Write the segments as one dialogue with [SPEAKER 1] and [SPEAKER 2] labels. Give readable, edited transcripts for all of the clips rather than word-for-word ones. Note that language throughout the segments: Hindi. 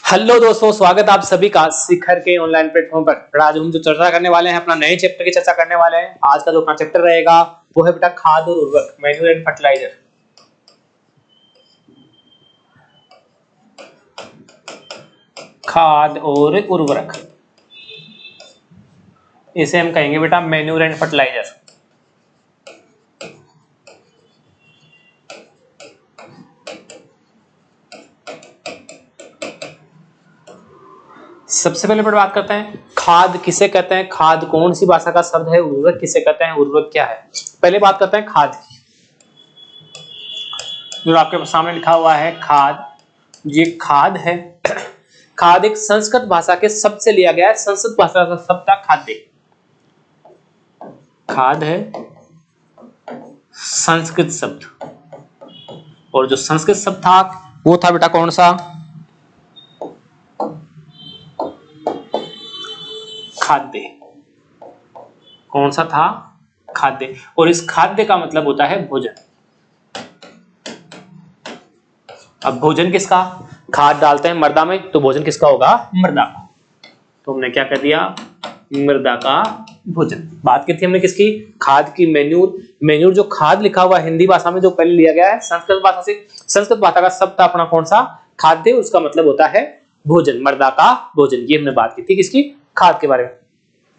[SPEAKER 1] हेलो दोस्तों, स्वागत आप सभी का शिखर के ऑनलाइन प्लेटफॉर्म पर। आज हम जो चर्चा करने वाले हैं, अपना नए चैप्टर की चर्चा करने वाले हैं। आज का जो अपना चैप्टर रहेगा वो है बेटा खाद और उर्वरक, मैन्यूर एंड फर्टिलाइजर। खाद और उर्वरक, इसे हम कहेंगे बेटा मैन्यूर एंड फर्टिलाइजर। सबसे पहले बात करते हैं खाद किसे कहते हैं, खाद कौन सी भाषा का शब्द है, उर्वरक किसे कहते हैं, उर्वरक क्या है। पहले बात करते हैं खाद की। जो आपके सामने लिखा हुआ है खाद, ये खाद है। खाद एक संस्कृत भाषा के शब्द से लिया गया है। संस्कृत भाषा का शब्द था खाद्य। खाद है संस्कृत शब्द, और जो संस्कृत शब्द था वो था बेटा कौन सा, खाद्य। कौन सा था, खाद्य। और इस खाद्य का मतलब होता है भोजन। अब भोजन किसका, खाद डालते हैं मृदा में तो भोजन किसका होगा, मृदा का। तो हमने क्या कर दिया, मृदा का भोजन। बात की थी हमने किसकी, खाद की, मैन्यूर। मैन्यूर जो खाद लिखा हुआ हिंदी भाषा में जो पहले लिया गया है संस्कृत भाषा से, संस्कृत भाषा का शब्द था अपना कौन सा, खाद्य। उसका मतलब होता है भोजन, मृदा का भोजन। ये हमने बात की थी किसकी, खाद के बारे में।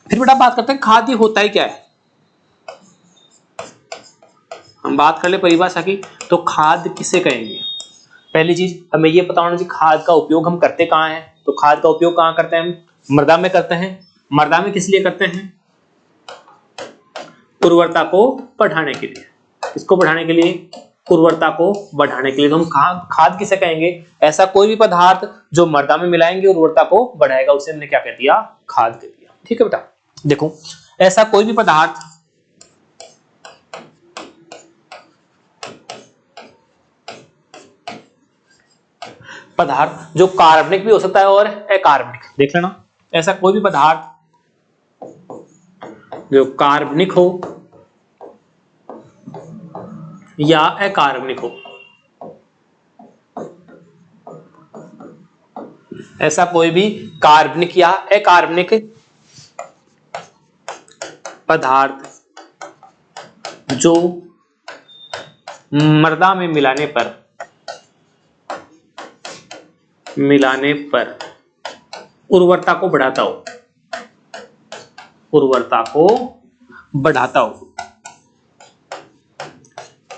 [SPEAKER 1] फिर बेटा बात करते हैं खाद्य होता ही क्या है। हम बात कर ले परिभाषा की, तो खाद किसे कहेंगे। पहली चीज हमें ये पता होना चाहिए खाद का उपयोग हम करते कहाँ हैं। तो खाद का उपयोग कहाँ करते हैं, हम मृदा में करते हैं। मृदा में किस लिए करते हैं, उर्वरता को बढ़ाने के लिए। किसको बढ़ाने के लिए, उर्वरता को बढ़ाने के लिए। तो हम खाद किसे कहेंगे, ऐसा कोई भी पदार्थ जो मृदा में मिलाएंगे उर्वरता को बढ़ाएगा, उसे हमने क्या कह दिया, खाद कह दिया। ठीक है बेटा, देखो ऐसा कोई भी पदार्थ जो कार्बनिक भी हो सकता है और अकार्बनिक, देख लेना। ऐसा कोई भी पदार्थ जो कार्बनिक हो या अकार्बनिक हो, ऐसा कोई भी कार्बनिक या अकार्बनिक पदार्थ जो मृदा में मिलाने पर उर्वरता को बढ़ाता हो, उर्वरता को बढ़ाता हो,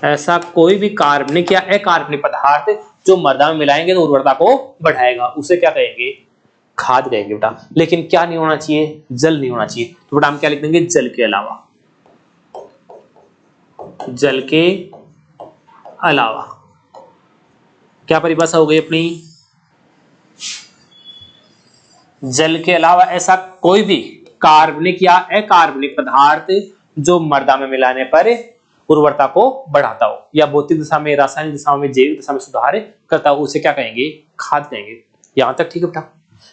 [SPEAKER 1] ऐसा कोई भी कार्बनिक या अकार्बनिक पदार्थ जो मृदा में मिलाएंगे तो उर्वरता को बढ़ाएगा, उसे क्या कहेंगे, खाद कहेंगे बेटा। लेकिन क्या नहीं होना चाहिए, जल नहीं होना चाहिए। तो बेटा हम क्या लिख देंगे, जल के अलावा। जल के अलावा क्या परिभाषा हो गई अपनी, जल के अलावा ऐसा कोई भी कार्बनिक या अकार्बनिक पदार्थ जो मृदा में मिलाने पर उर्वरता को बढ़ाता हो या भौतिक दिशा में, रासायनिक दिशा में, जैविक दिशा में सुधार करता हो, उसे क्या कहेंगे, खाद कहेंगे। यहां तक ठीक है बेटा।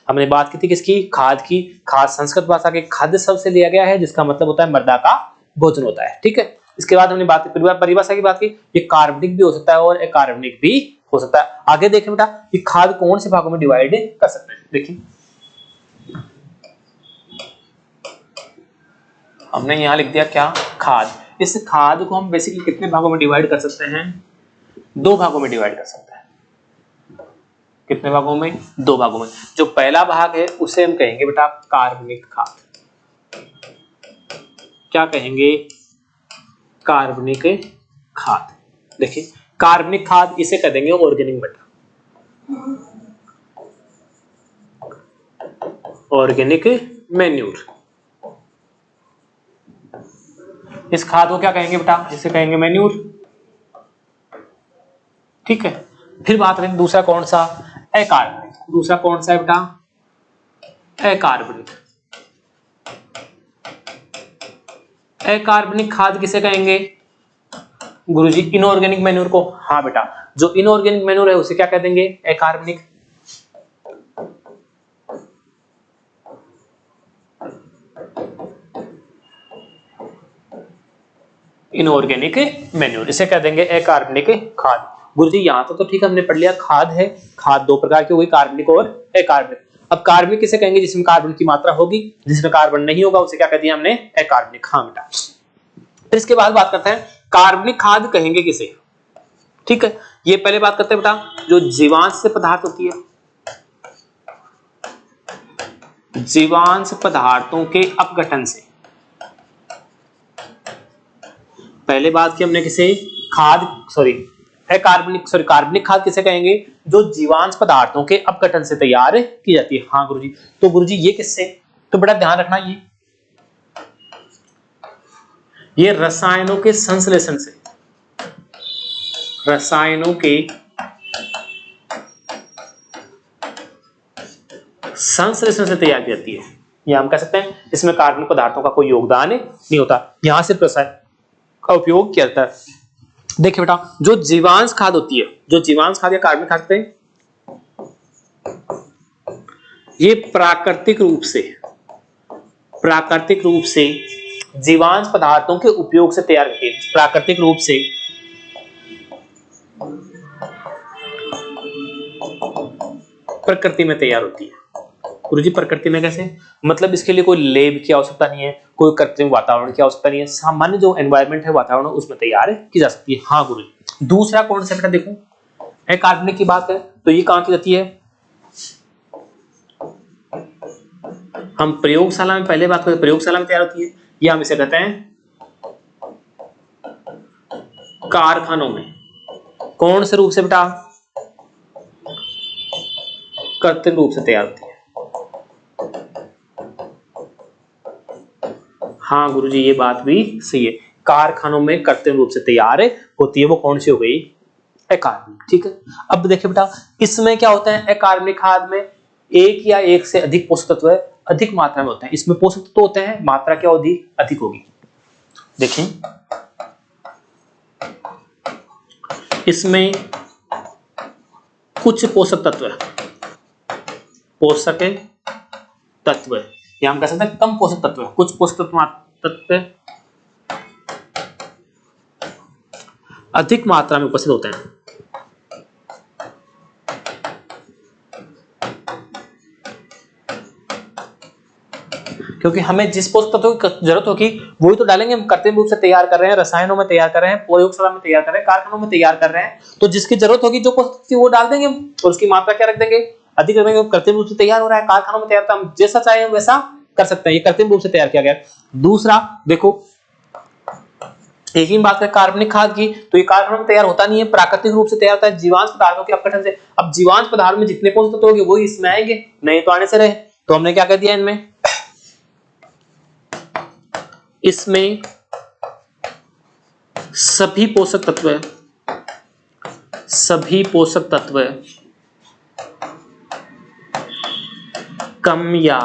[SPEAKER 1] हमने बात की थी किसकी, खाद की। खाद संस्कृत भाषा के खाद्य शब्द से लिया गया है, जिसका मतलब होता है मृदा का भोजन होता है। ठीक है, इसके बाद हमने बात परिभाषा की बात की, ये कार्बनिक भी हो सकता है और अकार्बनिक भी हो सकता है। आगे देखें बेटा कि खाद कौन से भागों में डिवाइड कर सकते हैं। देखिए हमने यहां लिख दिया क्या, खाद। इस खाद को हम बेसिकली कितने भागों में डिवाइड कर सकते हैं, दो भागों में डिवाइड कर सकते हैं। कितने भागों में, दो भागों में। जो पहला भाग है उसे हम कहेंगे बेटा कार्बनिक खाद। क्या कहेंगे, कार्बनिक खाद। देखिए कार्बनिक खाद इसे कह देंगे ऑर्गेनिक मैटर, ऑर्गेनिक मैन्यूर। इस खाद को क्या कहेंगे बेटा, इसे कहेंगे मैन्यूर। ठीक है, फिर बात करें दूसरा कौन सा, अकार्बनिक। दूसरा कौन सा है बेटा, अकार्बनिक। अकार्बनिक खाद किसे कहेंगे गुरुजी, इनऑर्गेनिक मैन्यूर को। हाँ बेटा, जो इनऑर्गेनिक मैन्यूर है उसे क्या कह देंगे, अकार्बनिक। इनऑर्गेनिक मैन्यूर, इसे कह देंगे अकार्बनिक खाद। गुरुजी यहाँ तो ठीक है, हमने पढ़ लिया खाद है, खाद दो प्रकार की हो गई, कार्बनिक और अकार्बनिक। अब कार्बनिक किसे कहेंगे? जिसमें कार्बन की मात्रा होगी, जिसमें कार्बन नहीं होगा उसे क्या कह दिया हमने? अकार्बनिक। हाँ बेटा। फिर इसके बाद बात करते हैं कार्बनिक खाद कहेंगे किसे। ठीक है, ये पहले बात करते हैं बेटा जो जीवांश से पदार्थ होती है, जीवांश पदार्थों के अपघटन से। पहले बात की हमने किसे? खाद कार्बनिक खाद किसे कहेंगे? जो जीवांश पदार्थों के अपघटन से तैयार की जाती है। हाँ गुरुजी, तो गुरुजी ये किससे? तो बड़ा ध्यान रखना, ये रसायनों के संश्लेषण से, रसायनों के संश्लेषण से तैयार की जाती है। या हम कह सकते हैं इसमें कार्बनिक पदार्थों का कोई योगदान नहीं होता, यहां सिर्फ रसायन का उपयोग किया जाता है। देखिए बेटा, जो जीवांश खाद होती है, जो जीवांश खाद या कार्बनिक खाद हैं, ये प्राकृतिक रूप से जीवांश पदार्थों के उपयोग से तैयार होती है। प्राकृतिक रूप से प्रकृति में तैयार होती है। गुरुजी प्रकृति में कैसे? मतलब इसके लिए कोई लैब की आवश्यकता नहीं है, कोई कृत्रिम वातावरण की आवश्यकता नहीं है, सामान्य जो एनवायरनमेंट है, वातावरण, उसमें तैयार की जा सकती है। हाँ गुरुजी। दूसरा कौन सा बेटा? देखो अकार्बनिक की बात है तो ये कहां की जाती है? हम प्रयोगशाला में पहले बात करें, प्रयोगशाला में तैयार होती है, या हम इसे कहते हैं कारखानों में। कौन से रूप से बेटा? कृत्रिम रूप से तैयार होती है। हाँ गुरुजी, ये बात भी सही है, कारखानों में कृत्रिम रूप से तैयार होती है। वो कौन सी हो गई? अकार्बनिक। ठीक है, अब देखिए बेटा इसमें क्या होता है? अकार्बनिक खाद में एक या एक से अधिक पोषक तत्व अधिक मात्रा में होते हैं। इसमें पोषक तत्व होते हैं, मात्रा क्या होगी? अधिक होगी। देखिए इसमें कुछ पोषक तत्व या हम कह सकते हैं कम पोषक तत्व, कुछ पोषक तत्व अधिक मात्रा में उपस्थित होते हैं। क्योंकि हमें जिस पोषक तत्व की जरूरत होगी वही तो डालेंगे। हम कृत्रिम रूप से तैयार कर रहे हैं, रसायनों में तैयार कर रहे हैं, प्रयोगशाला में तैयार कर रहे हैं, कारखानों में तैयार कर रहे हैं, तो जिसकी जरूरत होगी जो पोषक तत्व वो डाल देंगे और उसकी मात्रा क्या रख देंगे? अधिक रख देंगे। कृत्रिम रूप से तैयार हो रहा है, कारखानों में तैयार, तो हम जैसा चाहे वैसा कर सकते हैं। ये कृत्रिम रूप से तैयार किया गया। दूसरा देखो, एक ही बात है कार्बनिक खाद की, तो ये कारखानों में तैयार होता नहीं है, प्राकृतिक रूप से तैयार होता है जीवांश पदार्थों के अपघटन से। अब जीवांश पदार्थ में जितने पोषक तत्व होंगे वही इसमें आएंगे, नहीं तो आने से रहे। तो हमने क्या कह दिया इनमें? इसमें सभी पोषक तत्व कम या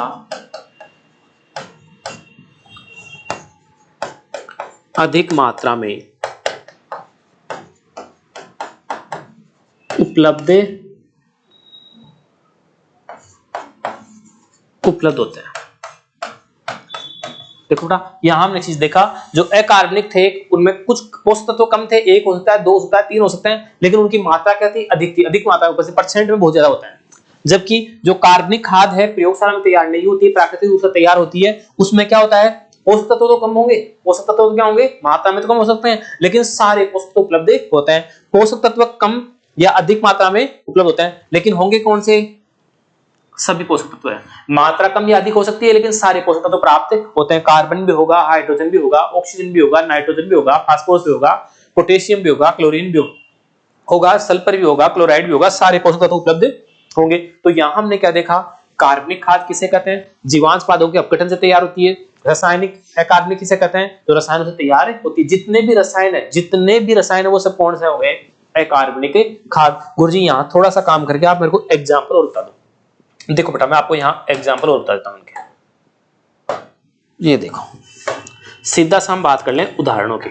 [SPEAKER 1] अधिक मात्रा में उपलब्ध होते हैं। देखो बेटा यहां हमने चीज देखा, जो अकार्बनिक थे उनमें कुछ पोषक तत्व कम थे, एक हो सकता है, दो हो सकता है, तीन हो सकते हैं, लेकिन उनकी मात्रा क्या थी? अधिक थी। अधिक मात्रा ऊपर से परसेंट में बहुत ज्यादा होता है। जबकि जो कार्बनिक खाद है प्रयोगशाला में तैयार नहीं होती, प्राकृतिक रूप से तैयार होती है, उसमें क्या होता है? पोषक तत्व तो कम होंगे, पोषक तत्व तो क्या होंगे? मात्रा में तो कम हो सकते हैं, लेकिन सारे पोषक तत्व उपलब्ध होते हैं। पोषक तत्व कम या अधिक मात्रा में उपलब्ध होते हैं, लेकिन होंगे कौन से? सभी पोषक तत्व है। मात्रा कम या अधिक हो सकती है, लेकिन सारे पोषक तत्व प्राप्त होते हैं। कार्बन भी होगा, हाइड्रोजन भी होगा, ऑक्सीजन भी होगा, नाइट्रोजन भी होगा, फास्फोरस भी होगा, पोटेशियम भी होगा, क्लोरीन भी होगा, सल्फर भी होगा, क्लोराइड भी होगा, सारे पोषक तत्व उपलब्ध होंगे। तो यहां हमने क्या देखा? कार्बनिक खाद किसे कहते हैं? जीवांश पदार्थों के अपघटन से तैयार होती है। रासायनिक अकार्बनिक किसे कहते हैं? जो रसायनों से तैयार होती है। जितने भी रसायन है वो सब कौन से हो गए? अकार्बनिक खाद। गुरुजी यहाँ थोड़ा सा काम करके आप मेरे को एग्जाम्पल और बता दो। देखो बेटा मैं आपको यहाँ एग्जाम्पल और बता देता हूँ उनके। ये देखो सीधा सा हम बात कर लें उदाहरणों की,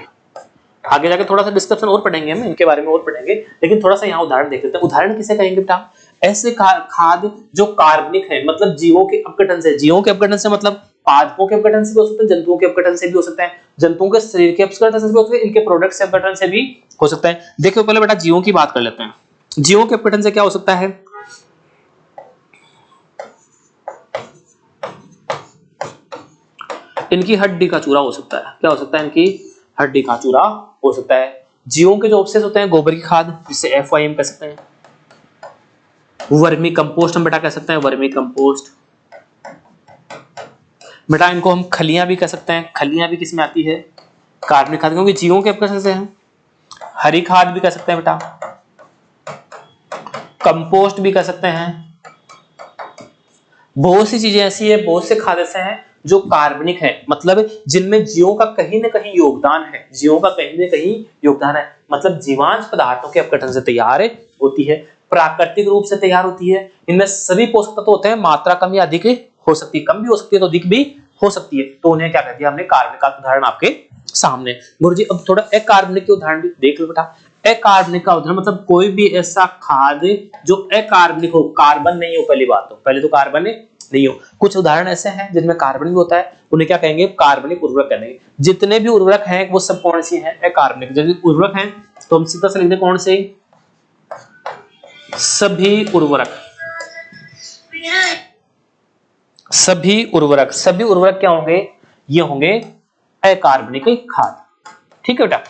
[SPEAKER 1] आगे जाके थोड़ा सा डिस्कशन और पढ़ेंगे, हम इनके बारे में और पढ़ेंगे, लेकिन थोड़ा सा यहाँ उदाहरण देख लेते हैं। उदाहरण किसे कहेंगे बेटा? ऐसे खाद जो कार्बनिक है, मतलब जीवों के अपघटन से मतलब पादपों के अपघटन से भी हो सकते हैं, जंतुओं के अपघटन से भी हो सकते हैं, जंतुओं के शरीर के अपघटन से भी हो सकते हैं, इनके प्रोडक्ट से अपघटन से भी हो सकता है। देखो पहले बेटा जीवों की बात कर लेते हैं। जीवों के अपघटन से क्या हो सकता है? इनकी हड्डी का चूरा हो सकता है। क्या हो सकता है? इनकी हड्डी का चूरा हो सकता है। जीवों के जो अवशेष होते हैं गोबर की खाद, जिसे FYM कह सकते हैं। वर्मी कंपोस्ट हम बेटा कह सकते हैं, वर्मी कंपोस्ट। बेटा इनको हम खलियां भी कह सकते हैं। खलियां भी किसमें आती है? कार्बनिक खाद, क्योंकि जीवों के अपघटन से हैं। हरी खाद भी कह सकते हैं बेटा, कंपोस्ट भी कह सकते हैं। बहुत सी चीजें ऐसी है, बहुत से खाद ऐसे हैं जो कार्बनिक है, मतलब जिनमें जीवों का कहीं ना कहीं योगदान है, जीवों का कहीं ना कहीं योगदान है, मतलब जीवांश पदार्थों के अपघटन से तैयार होती है, प्राकृतिक रूप से तैयार होती है। इनमें सभी पोषक तत्व होते हैं, मात्रा कम या अधिक हो सकती है, कम भी हो सकती है तो अधिक भी हो सकती है, तो उन्हें क्या कहते हैं? हमने कार्बनिक का उदाहरण आपके सामने। गुरुजी अब थोड़ा अकार्बनिक के उदाहरण भी देख लो बेटा। अकार्बनिक का उदाहरण मतलब कोई भी ऐसा खाद जो अकार्बनिक हो, कार्बन नहीं हो, पहली बात तो, पहले तो कार्बन नहीं हो। कुछ उदाहरण ऐसे हैं जिनमें कार्बन भी होता है, उन्हें क्या कहेंगे? कार्बनिक उर्वरक कहेंगे। जितने भी उर्वरक हैं वो सब कौन से हैं? अकार्बनिक। जब उर्वरक हैं तो हम सीधा से लिखते हैं कौन से? सभी उर्वरक। सभी उर्वरक, सभी उर्वरक क्या होंगे? ये होंगे अकार्बनिक खाद। ठीक है बेटा,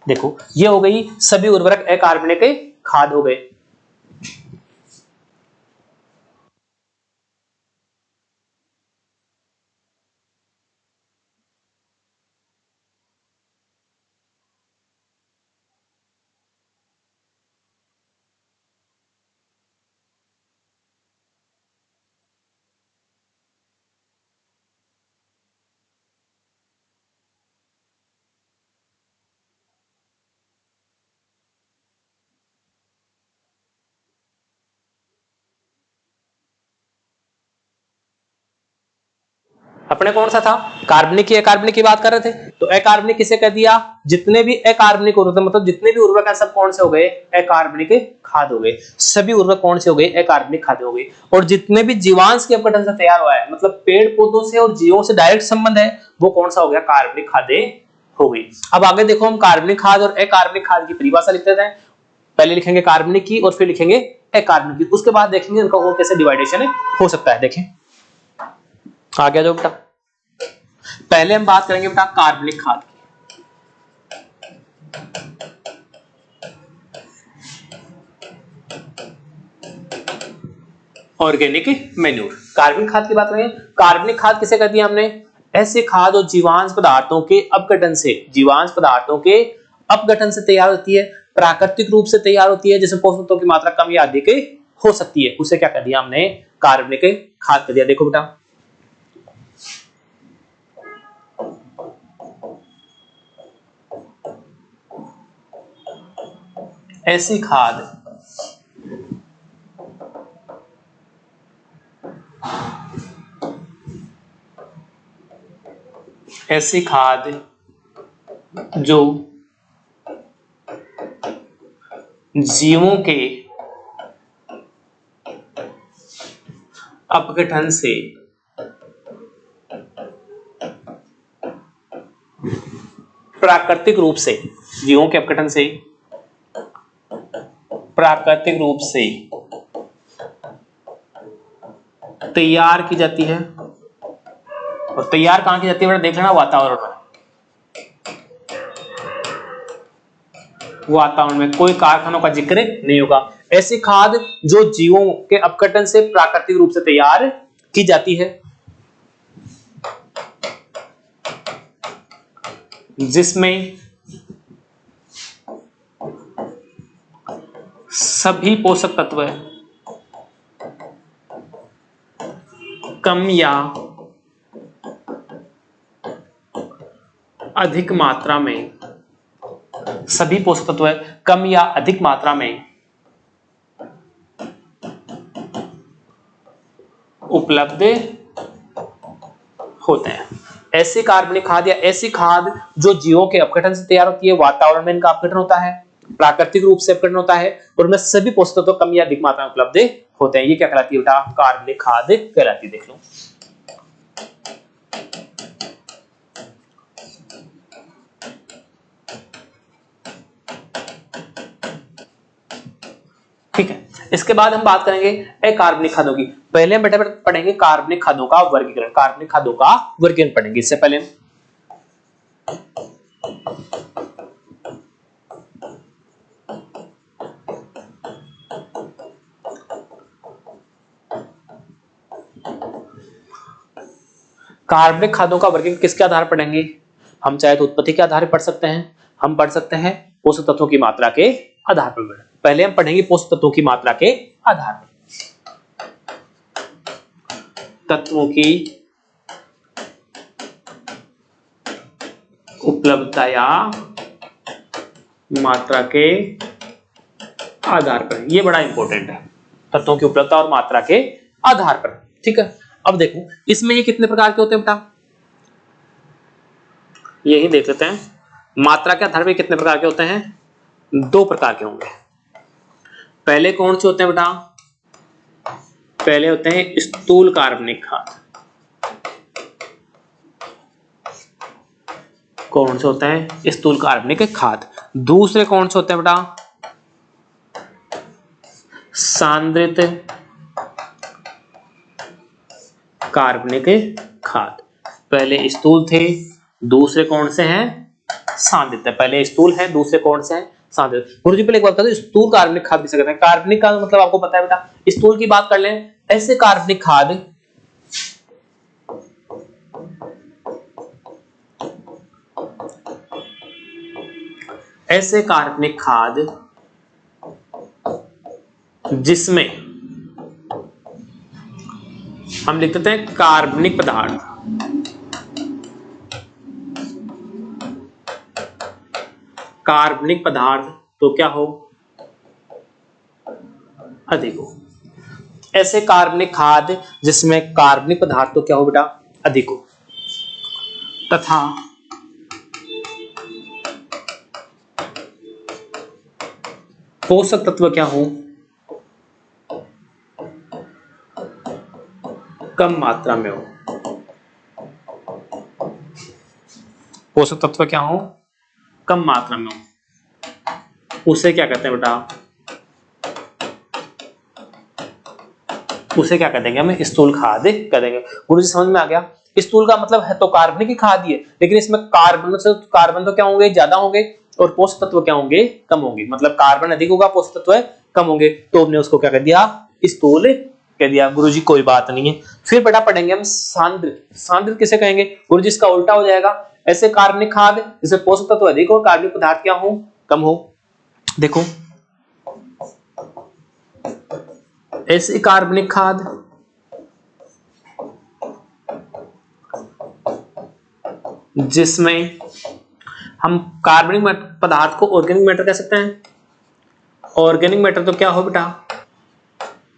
[SPEAKER 1] देखो ये हो गई सभी उर्वरक अकार्बनिक खाद हो गए। अपने कौन सा था? कार्बनिक की अकार्बनिक की बात कर रहे थे, तो अकार्बनिक किसे कह दिया? जितने भी अकार्बनिक उर्वरक, मतलब जितने भी उर्वरक हैं सब कौन से हो गए? अकार्बनिक खाद हो गए। सभी उर्वरक कौन से हो गए? अकार्बनिक खाद हो गए। और जितने भी जीवांश के अपघटन से तैयार हुआ है, मतलब पेड़ पौधों से और जीवों से डायरेक्ट संबंध है, वो कौन सा हो गया? कार्बनिक खादें हो गई। अब आगे देखो, हम कार्बनिक खाद और अकार्बनिक खाद की परिभाषा लिखते हैं। पहले लिखेंगे कार्बनिक की और फिर लिखेंगे अकार्बनिक की, उसके बाद देखेंगे उनका वो कैसे डिवाइडेशन हो सकता है। देखें आ गया जो बेटा, पहले हम बात करेंगे बेटा कार्बनिक खाद की। Organic manure. कार्बनिक खाद की बात करें, कार्बनिक खाद किसे कहती है हमने? ऐसे खाद और जीवांश पदार्थों के अपघटन से, जीवांश पदार्थों के अपघटन से तैयार होती है, प्राकृतिक रूप से तैयार होती है, जिसमें पोषक तत्वों की मात्रा कम या अधिक हो सकती है, उसे क्या कर दिया हमने? कार्बनिक खाद कर दिया। देखो बेटा ऐसी खाद ऐसी खाद जो जीवों के अपघटन से प्राकृतिक रूप से, जीवों के अपघटन से प्राकृतिक रूप से तैयार की जाती है। और तैयार कहां की जाती है? देख लेना वातावरण में, वातावरण में, कोई कारखानों का जिक्र नहीं होगा। ऐसी खाद जो जीवों के अपघटन से प्राकृतिक रूप से तैयार की जाती है, जिसमें सभी पोषक तत्व कम या अधिक मात्रा में, सभी पोषक तत्व कम या अधिक मात्रा में उपलब्ध होते हैं। ऐसी कार्बनिक खाद या ऐसी खाद जो जीवों के अपघटन से तैयार होती है, वातावरण में इनका अपघटन होता है, प्राकृतिक रूप से अपघटन होता है, और उनमें सभी पोषक तत्व कम या अधिक मात्रा में उपलब्ध होते हैं, ये क्या कहलाती है बेटा? कार्बनिक खाद कहलाती है। देख लो इसके बाद हम बात करेंगे अकार्बनिक खादों की। पहले हम बेटा पढ़ेंगे कार्बनिक खादों का वर्गीकरण, कार्बनिक खादों का वर्गीकरण पढ़ेंगे। इससे पहले कार्बनिक खादों का वर्गीकरण किसके आधार पर पढ़ेंगे? हम चाहे तो उत्पत्ति के आधार पर पढ़ सकते हैं, हम पढ़ सकते हैं पोषक तत्वों की मात्रा के आधार पर। पहले हम पढ़ेंगे पोषक तत्वों की मात्रा के आधार पर। तत्वों की उपलब्धता या मात्रा के आधार पर, यह बड़ा इंपॉर्टेंट है, तत्वों की उपलब्धता और मात्रा के आधार पर। ठीक है, अब देखो इसमें ये कितने प्रकार के होते हैं बेटा, यही देख लेते हैं। मात्रा के आधार पर कितने प्रकार के होते हैं? 2 प्रकार के होंगे। पहले कौन से होते हैं बेटा? पहले होते हैं स्थूल कार्बनिक खाद। कौन से होते हैं? स्थूल कार्बनिक खाद। दूसरे कौन से होते हैं बेटा? सांद्रित कार्बनिक खाद। पहले स्थूल थे, दूसरे कौन से हैं? सांद्रित है। पहले स्थूल है, दूसरे कौन से हैं? सांद्रित। गुरुजी पहले एक बात बता दो, स्थूल कार्बनिक खाद किसे कहते हैं? कार्बनिक का मतलब आपको पता है बेटा। स्थूल की बात कर लें, ऐसे कार्बनिक खाद जिसमें हम लिख देते हैं कार्बनिक पदार्थ, कार्बनिक पदार्थ तो क्या हो? अधिक हो। ऐसे कार्बनिक खाद जिसमें कार्बनिक पदार्थ तो क्या हो बेटा? अधिक हो। तथा पोषक तत्व क्या हो? कम मात्रा में हो। पोषक तत्व क्या हो? कम मात्रा में हो। उसे क्या कहते हैं बेटा? उसे क्या कह देंगे? हम स्थूल खाद कह देंगे। गुरुजी समझ में आ गया? स्थूल का मतलब है तो कार्बनिक ही खाद ही है, लेकिन इसमें कार्बन तो क्या होंगे? ज्यादा होंगे, और पोषक तत्व क्या होंगे? कम होंगे। मतलब कार्बन अधिक होगा, पोषक तत्व कम होंगे, तो हमने उसको क्या कह दिया? स्थूल कह दिया। गुरुजी कोई बात नहीं है। फिर बेटा पढ़ेंगे हम सांद्रित। सांद्रित किसे कहेंगे? गुरुजी इसका उल्टा हो जाएगा। ऐसे कार्बनिक खाद जिसमें पोषक तत्व अधिक हो, कार्बनिक पदार्थ क्या हो? कम हो। देखो ऐसे कार्बनिक खाद जिसमें हम कार्बनिक पदार्थ को ऑर्गेनिक मैटर कह सकते हैं। ऑर्गेनिक मैटर तो क्या हो बेटा?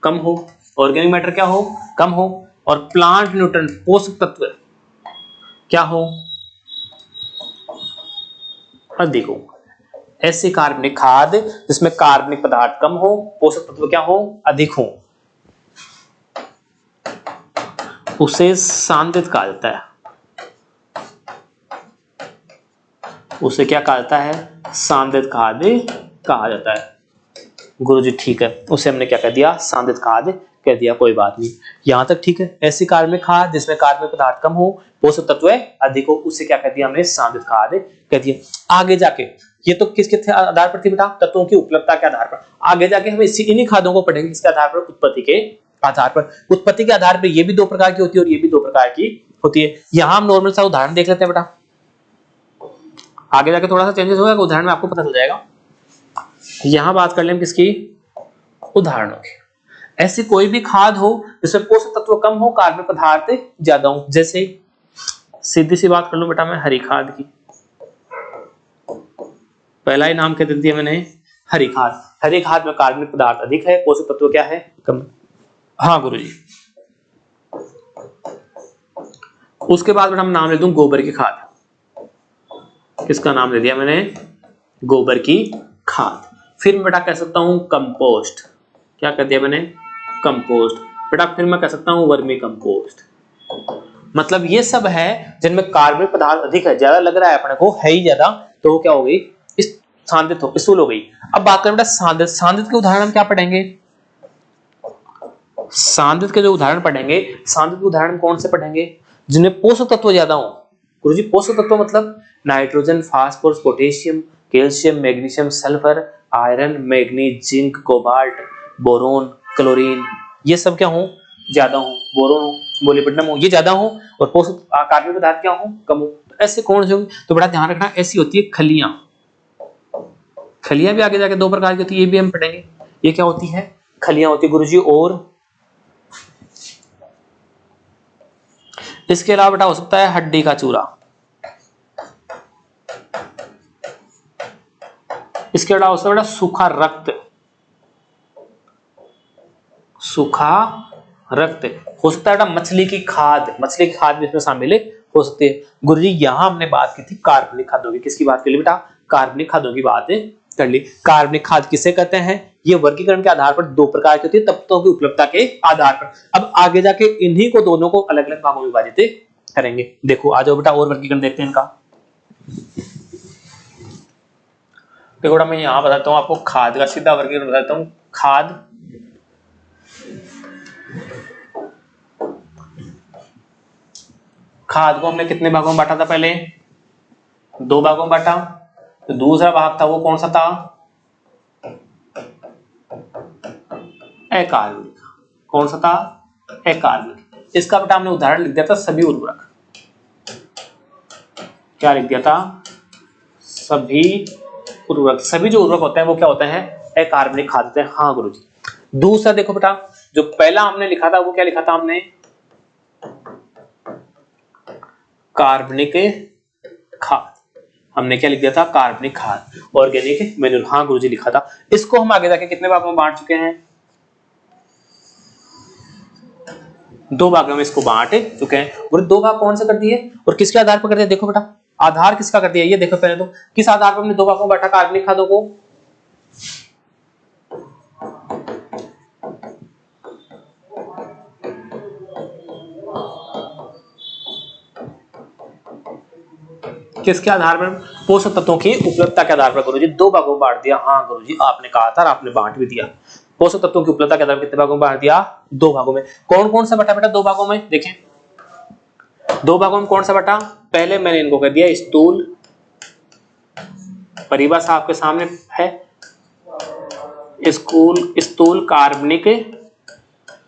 [SPEAKER 1] कम हो। ऑर्गेनिक मैटर क्या हो? कम हो। और प्लांट न्यूट्रिएंट पोषक तत्व क्या हो? अधिक हो। ऐसे कार्बनिक खाद जिसमें कार्बनिक पदार्थ कम हो, पोषक तत्व क्या हो? अधिक हो, उसे सांद्रित कहा जाता है। उसे क्या कहा जाता है? सांद्रित खाद कहा जाता है। गुरुजी ठीक है, उसे हमने क्या कह दिया? सांद्रित खाद कह दिया। कोई बात नहीं, यहां तक ठीक है। ऐसी कार्बनिक खाद जिसमें कार्बनिक पदार्थ कम हो, पोषक तत्व अधिक हो, उसे क्या कह दिया हमने? सांद्रित खाद कह दिया। आगे जाके ये तो किसके आधार पर थी बेटा? तत्वों की उपलब्धता के आधार पर। आगे जाके हम इन्हीं खादों को पढ़ेंगे किसके आधार पर? उत्पत्ति के आधार पर। उत्पत्ति के आधार पर ये भी 2 प्रकार की होती है और ये भी 2 प्रकार की होती है। यहां हम नॉर्मल सा उदाहरण देख लेते हैं बेटा, आगे जाके थोड़ा सा चेंजेस होगा, उदाहरण में आपको पता चल जाएगा। यहां बात कर लें हम किसकी? उदाहरणों की। ऐसी कोई भी खाद हो जिसमें पोषक तत्व कम हो, कार्बनिक पदार्थ ज्यादा हो। जैसे सीधी सी बात कर लूं बेटा मैं हरी खाद की, पहला ही नाम कह दे दिया मैंने, हरी खाद। हरी खाद में कार्बनिक पदार्थ अधिक है, पोषक तत्व क्या है? कम। हाँ गुरुजी। उसके बाद बेटा हम नाम ले दूं गोबर की खाद। किसका नाम ले दिया मैंने? गोबर की खाद। फिर मैं बेटा कह सकता हूं कंपोस्ट। क्या कह दिया मैंने? कंपोस्ट। बेटा फिर मैं कह सकता हूं वर्मी कंपोस्ट। मतलब ये सब है जिनमें कार्बनिक पदार्थ अधिक है, ज्यादा लग रहा है अपने को, है ही ज्यादा, तो वो क्या हो गई? सांद्रित हो, स्थूल हो गई। अब बात करें बेटा सांद्रित। सांद्रित के उदाहरण हम क्या पढ़ेंगे? सांद्रित के जो उदाहरण पढ़ेंगे, सांद्रित के उदाहरण कौन से पढ़ेंगे? जिनमें पोषक तत्व ज्यादा हो। गुरुजी पोषक तत्व मतलब nitrogen, phosphorus, potassium, calcium, magnesium, sulphur, iron, manganese, zinc, cobalt, boron, chlorine, ये सब क्या हो? ज्यादा हो। बोरोन हो, मोलिब्डेनम हो, ये ज्यादा हो, और पोषक कार्बनिक पदार्थ क्या हो? कम हो। तो ऐसे कौन से होंगे? तो बड़ा ध्यान रखना, ऐसी होती है खलियां। खलियां भी आगे जाके दो प्रकार की होती है, ये भी हम पढ़ेंगे। ये क्या होती है? खलियां होती है गुरुजी। और इसके अलावा बेटा हो सकता है हड्डी का चूरा। इसके अलावा हो सकता है बेटा सूखा रक्त। सूखा रक्त हो सकता है बेटा मछली की खाद। मछली की खाद भी इसमें शामिल हो सकती है। गुरुजी यहां हमने बात की थी कार्बनिक खादों की। किसकी बात कर ली बेटा? कार्बनिक खादों की बात कर ली। कार्बनिक खाद किसे कहते हैं? ये वर्गीकरण के आधार पर दो प्रकार की होती है, तत्वों की उपलब्धता के आधार पर। अब आगे जाके इन्हीं को दोनों को अलग अलग भागों में विभाजित करेंगे। देखो आ जाओ बेटा और वर्गीकरण देखते हैं इनका। देखो बेटा मैं यहां बताता हूं आपको खाद का सीधा वर्गीकरण बताता हूं। खाद खाद को हमने कितने भागों में बांटा था? पहले दो भागों में बांटा। तो दूसरा भाग था वो कौन सा था? अकार्बनिक। कौन सा था? अकार्बनिक। इसका बेटा हमने उदाहरण लिख दिया था सभी उर्वरक। क्या लिख दिया था? सभी उर्वरक। सभी जो उर्वरक होते हैं वो क्या होते हैं? अकार्बनिक खाद होते हैं। हाँ गुरुजी। दूसरा देखो बेटा, जो पहला हमने लिखा था वो क्या लिखा था हमने? कार्बनिक खाद। हमने क्या लिख दिया था? कार्बनिक खाद, ऑर्गेनिक मैन्यूर। हाँ गुरुजी लिखा था। इसको हम आगे जाके कितने भागों में बांट चुके हैं? दो भागों में इसको बांट चुके हैं। और दो भाग कौन से कर दिए और किसके आधार पर कर दिए? देखो बेटा आधार किसका कर दिया ये देखो पहले तो। किस आधार पर हमने दो भागों में बांटा कार्बनिक खादों को? किसके आधार पर? पोषक तत्वों की उपलब्धता के आधार पर गुरुजी दो भागों में बांट दिया। हाँ गुरुजी आपने कहा था और आपने बांट भी दिया। पोषक तत्वों की उपलब्धता के आधार पर कितने भागों में बांट दिया? दो भागों में। कौन कौन सा बटा बेटा दो भागों में? देखें दो भागों में कौन सा बटा? पहले मैंने इनको कर दिया स्थूल। परिभाषा आपके सामने है। स्थूल कार्बनिक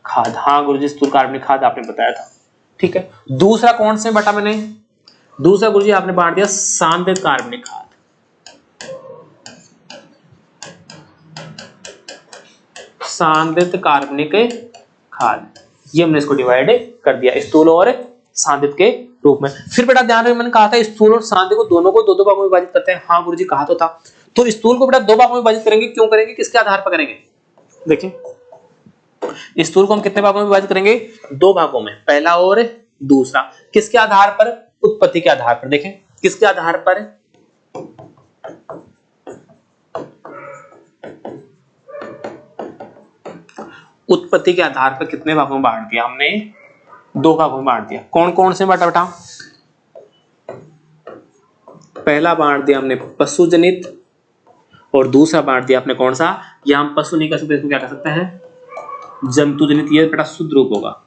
[SPEAKER 1] खाद। हाँ गुरुजी स्थूल कार्बनिक खाद आपने बताया था। ठीक है। दूसरा कौन से बटा मैंने? दूसरा गुरुजी आपने बांट दिया सांद्रित कार्बनिक खाद। सांद्रित कार्बनिक खाद, ये हमने इसको डिवाइड कर दिया स्थूल और सांद्रित के रूप में। फिर बेटा ध्यान रखिए मैंने कहा था स्थूल और सांद्रित को दोनों को दो दो भागों में विभाजित करते हैं। हाँ गुरुजी कहा तो था। तो स्थूल को बेटा दो भागों में विभाजित करेंगे। क्यों करेंगे? किसके आधार पर करेंगे? देखिए स्थूल को हम कितने भागों में विभाजित करेंगे? दो भागों में, पहला और दूसरा। किसके आधार पर? उत्पत्ति के आधार पर। देखें किसके आधार पर? उत्पत्ति के आधार पर कितने भागों में बांट दिया हमने? दो भागों में बांट दिया। कौन कौन से बांटा बेटा? पहला बांट दिया हमने पशुजनित और दूसरा बांट दिया आपने कौन सा? या हम पशु नहीं कह सकते, इसको क्या कह सकते हैं? जंतुजनित। ये बेटा शुद्ध रूप होगा।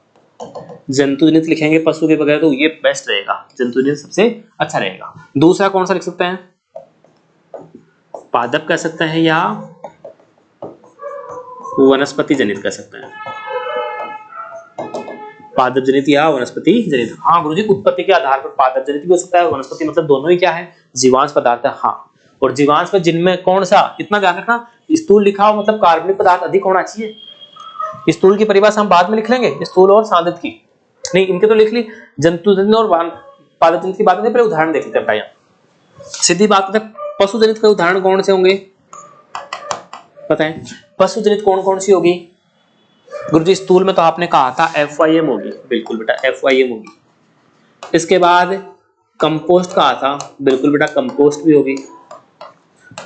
[SPEAKER 1] जंतुजनित लिखेंगे पशु के बगैर तो ये बेस्ट रहेगा। जंतुजनित सबसे अच्छा रहेगा। दूसरा कौन सा लिख सकते हैं? पादप कह सकते हैं या वनस्पति जनित कह सकते हैं। पादप जनित या वनस्पति जनित। हाँ गुरुजी उत्पत्ति के आधार पर पादप जनित भी हो सकता है, वनस्पति मतलब दोनों ही क्या है? जीवांश पदार्थ है। हाँ और जीवांश में जिनमें कौन सा? इतना ध्यान रखना स्थूल लिखा हो मतलब कार्बनिक पदार्थ अधिक होना चाहिए। स्थूल की परिभाषा हम बाद में लिख लेंगे, स्थूल और सांद्रित की नहीं, इनके तो लिख ली। जंतुजनित और पादप जनित की बात नहीं, पहले उदाहरण देख लेते हैं। सीधी बात तक पशु जनित के उदाहरण कौन से होंगे पता है? पशु जनित कौन कौन सी होगी गुरुजी? स्थूल में तो आपने कहा था FYM होगी। बिल्कुल बेटा FYM होगी। इसके बाद कंपोस्ट कहा था। बिल्कुल बेटा कंपोस्ट भी होगी।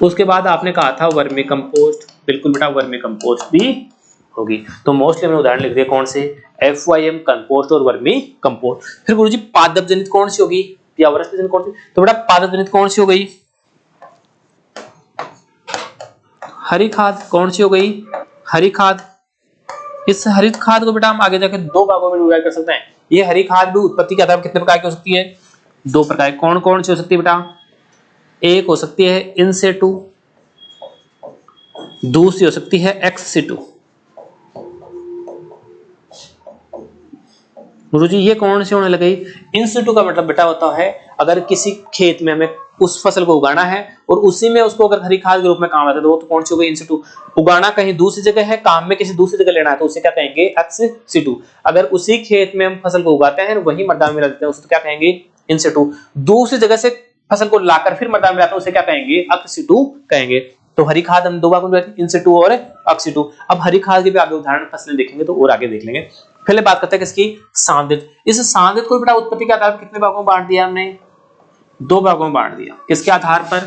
[SPEAKER 1] उसके बाद आपने कहा था वर्मी कंपोस्ट। बिल्कुल बेटा वर्मी कंपोस्ट भी होगी। तो मोस्टली हमने उदाहरण लिख दिए कौन से? FYM, कंपोस्ट और वर्मी कंपोस्ट। फिर गुरुजी पादप जनित कौन सी होगी या वनस्पति जनित कौन सी? तो बेटा पादप जनित कौन सी हो गई? हरी खाद। कौन सी हो गई? हरी खाद। इस हरित खाद को बेटा हम आगे जाके दो भागों में डिवाइड कर सकते हैं। ये हरी खाद भी उत्पत्ति के आधार पर कितने प्रकार की हो सकती है? दो प्रकार। कौन कौन सी हो सकती है बेटा? एक हो सकती है इन सिटू, दूसरी हो सकती है एक्स सिटू। गुरुजी ये कौन सी होने लगी? इन सिटू का मतलब बेटा होता है अगर किसी खेत में हमें उस फसल को उगाना है और उसी में उसको अगर हरी खाद के रूप में काम आता है तो वो तो कौन सी हो गई? इन सिटू। उगाना कहीं दूसरी जगह है, काम में किसी दूसरी जगह लेना है तो उसे क्या कहेंगे? Ex situ. अगर उसी खेत में हम फसल को उगाते हैं वही मृदा में मिला देते हैं उसे तो क्या कहेंगे? इन सिटू। दूसरी जगह से फसल को लाकर फिर मृदा में मिलाते हैं उसे क्या कहेंगे? एक्स सिटू कहेंगे। तो हरी खाद हम दो भागों में इन सिटू और एक्स सिटू। अब हरी खाद के भी आगे उदाहरण फसलें देखेंगे तो और आगे देख लेंगे। पहले बात करते हैं किसकी? सांद्रित। इस सांद्रित को बेटा उत्पत्ति के आधार पर कितने भागों में बांट दिया हमने? दो भागों में बांट दिया। किसके आधार पर?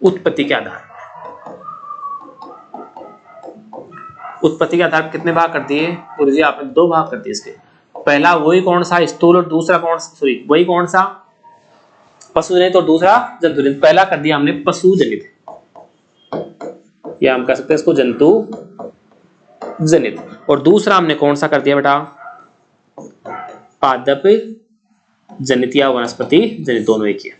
[SPEAKER 1] उत्पत्ति के आधार। उत्पत्ति के आधार पर कितने भाग कर दिए? गुरुजी आपने दो भाग कर दिए इसके। पहला वही कौन सा? स्थूल। और दूसरा कौन सा? सॉरी वही कौन सा? पशुजनित। और दूसरा जंतुजनित। पहला कर दिया हमने पशुजनित, या हम कह सकते हैं इसको जंतु जनित। और दूसरा हमने कौन सा कर दिया बेटा? पादप जनित या वनस्पति जनित। दोनों एक ही है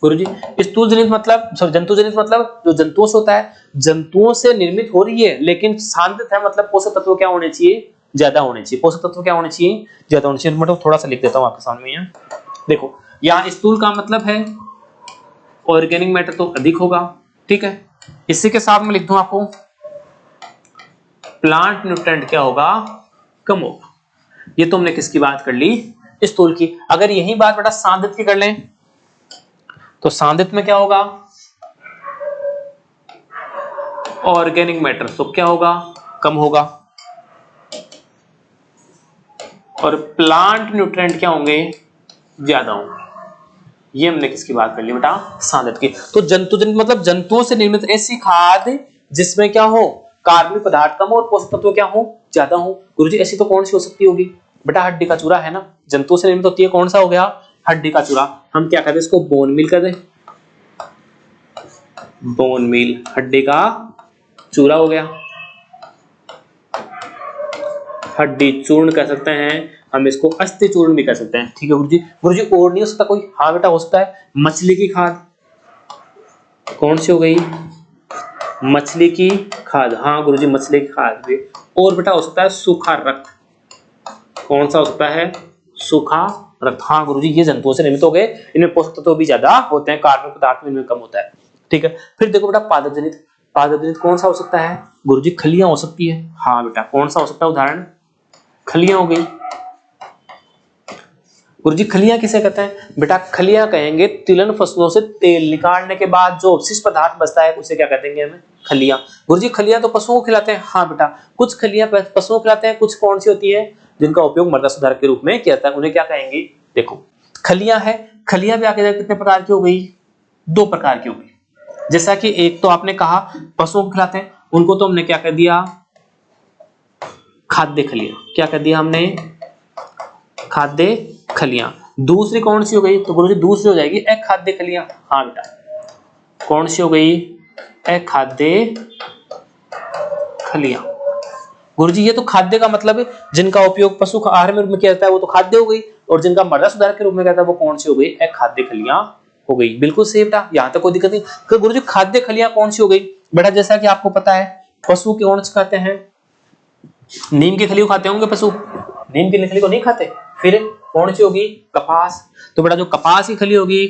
[SPEAKER 1] गुरुजी। स्थूल जनित मतलब सॉरी जंतु जनित मतलब जो जंतुओं से होता है, जंतुओं से निर्मित हो रही है लेकिन सांद्रित है मतलब पोषक तत्व क्या होने चाहिए? ज्यादा होने चाहिए। पोषक तत्व क्या होने चाहिए? ज्यादा होने चाहिए। मतलब थोड़ा सा लिख देता हूं आपके सामने यहाँ देखो। यहाँ स्थूल का मतलब है ऑर्गेनिक मैटर तो अधिक होगा, ठीक है। इसी के साथ में लिख दूं आपको प्लांट न्यूट्रेंट क्या होगा? कम होगा। ये तो हमने किसकी बात कर ली? स्थूल की। अगर यही बात बेटा सांद्रित की कर लें तो सांद्रित में क्या होगा? ऑर्गेनिक मैटर तो क्या होगा? कम होगा। और प्लांट न्यूट्रेंट क्या होंगे? ज्यादा होंगे। ये हमने किसकी बात कर ली बेटा? सांद्रित की। तो जंतुजनित मतलब जंतुओं से निर्मित ऐसी खाद जिसमें क्या हो? कार्बनिक पदार्थ कम हो और पोषक तत्व क्या हो? ज्यादा हो। गुरुजी ऐसी तो कौन सी हो सकती होगी? बेटा हड्डी का चूरा है ना, जंतुओं से निर्मित होती है। कौन सा हो गया? हड्डी का चूरा। हम क्या करते हैं इसको? बोन मील कर दें। बोन मील हड्डी का चूरा हो गया। हड्डी चूर्ण कह सकते हैं हम इसको, अस्थि चूर्ण भी कह सकते हैं, ठीक है गुरुजी। गुरुजी और नहीं हो सकता कोई? हाँ बेटा हो सकता है। मछली की खाद। कौन सी हो गई? मछली की खाद। हाँ गुरुजी मछली की खाद भी। और बेटा हो सकता है सूखा रक्त। कौन सा हो सकता है? सूखा रक्त। हाँ गुरुजी ये जंतुओं से निर्मित हो गए, इनमें पोषक तत्व भी ज्यादा होते हैं, कार्बनिक पदार्थ में इनमें कम होता है, ठीक है। फिर देखो बेटा पादप जनित। पादप जनित कौन सा हो सकता है? गुरुजी खलियां हो सकती है। हाँ बेटा कौन सा हो सकता है? उदाहरण खलियां हो गई। गुरुजी खलियां किसे कहते हैं? बेटा खलियां कहेंगे तिलहन फसलों से तेल निकालने के बाद जो अवशिष्ट पदार्थ बचता है उसे क्या कहते हैं हमें? खलियां। गुरुजी खलियां तो पशुओं को खिलाते हैं। हाँ बेटा कुछ खलियां पशुओं को खिलाते हैं, कुछ कौन सी होती है जिनका उपयोग मृदा सुधार के रूप में किया जाता है उन्हें क्या कहेंगे? देखो खलियां है। खलियां भी आगे कितने प्रकार की हो गई? दो प्रकार की हो गई। जैसा कि एक तो आपने कहा पशुओं को खिलाते हैं, उनको तो हमने क्या कर दिया? खाद्य खलियां। क्या कर दिया हमने? खाद्य खलियां। दूसरी कौन सी हो गई? तो गुरुजी दूसरी हो जाएगी अखाद्य खलियां। हाँ बेटा कौन सी हो गई? अखाद्य खलियां। गुरुजी ये तो खाद्य का मतलब है जिनका उपयोग पशु आहार में किया जाता है वो तो खाद्य हो गई, और जिनका मृदा सुधार के रूप में किया जाता है वो कौन सी हो गई? अखाद्य खलियां हो गई। बिल्कुल सही बेटा, यहाँ तक कोई दिक्कत नहीं। तो गुरुजी खाद्य खलियां कौन सी हो गई? बेटा जैसा कि आपको पता है पशु के कौन से खाते हैं? नीम की खली को खाते होंगे पशु। नीम की खली को नहीं खाते। फिर कौन सी होगी? कपास। तो बेटा जो कपास की खली होगी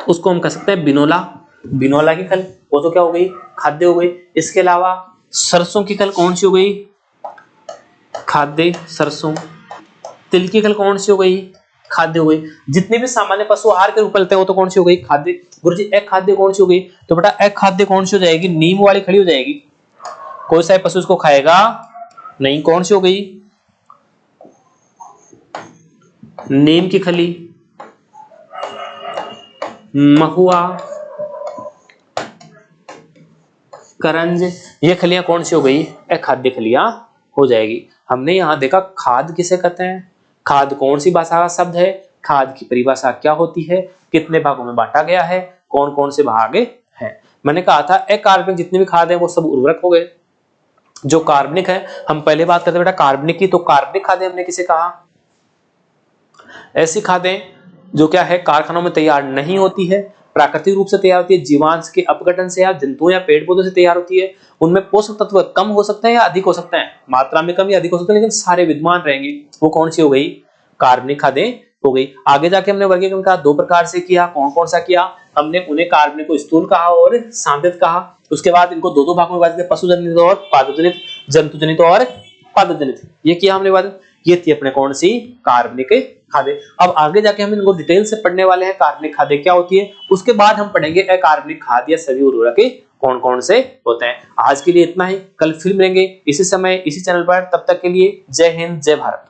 [SPEAKER 1] उसको हम कह सकते हैं बिनोला। बिनोला की खल वो तो क्या हो गई? खाद्य हो गई। इसके अलावा सरसों की खल कौन सी हो गई? खाद्य सरसों। तिल की खल कौन सी हो गई? खाद्य हो गई। जितने भी सामान्य पशु आहार के रूप में लेते हैं वो तो कौन सी हो गई? खाद्य। गुरुजी एक खाद्य कौन सी हो गई? तो बेटा एक खाद्य कौन सी हो जाएगी? नीम वाली खली हो जाएगी। कोई सा पशु इसको खाएगा नहीं। कौन सी हो गई? नीम की खली, महुआ, करंज, ये खलियां कौन सी हो गई? अखाद्य खलियां हो जाएगी। हमने यहां देखा खाद किसे कहते हैं, खाद कौन सी भाषा का शब्द है, खाद की परिभाषा क्या होती है, कितने भागों में बांटा गया है, कौन कौन से भाग हैं। मैंने कहा था अकार्बनिक जितने भी खाद है वो सब उर्वरक हो गए। जो कार्बनिक है, हम पहले बात करते बेटा कार्बनिक की, तो कार्बनिक खादें हमने किसे कहा? ऐसी खादें जो क्या है कारखानों में तैयार नहीं होती है, प्राकृतिक रूप से तैयार होती है, जीवांश के अपघटन से या जंतुओं या पेड़ पौधों से तैयार होती है। उनमें पोषक तत्व कम हो सकते हैं या अधिक हो सकते हैं, मात्रा में कम या अधिक हो सकते हैं, लेकिन सारे विद्यमान रहेंगे। वो कौन सी हो गई? कार्बनिक खादें हो गई। आगे जाके हमने वर्गीकरण का 2 प्रकार से किया। कौन कौन सा किया? हमने उन्हें कार्बनिक को स्थूल कहा और सांद्रित कहा। उसके बाद इनको 2 भागों में विभाजित किया, पशु जनित और पादप जनित, जंतु जनित और पादप जनित। ये किया हमने विभाजन। ये थी अपने कौन सी? कार्बनिक खादें। अब आगे जाके हम इनको डिटेल से पढ़ने वाले हैं, कार्बनिक खादें क्या होती है। उसके बाद हम पढ़ेंगे अकार्बनिक खाद या सभी उर्वरक कौन कौन से होते हैं। आज के लिए इतना ही, कल फिर मिलेंगे इसी समय इसी चैनल पर। तब तक के लिए जय हिंद, जय भारत।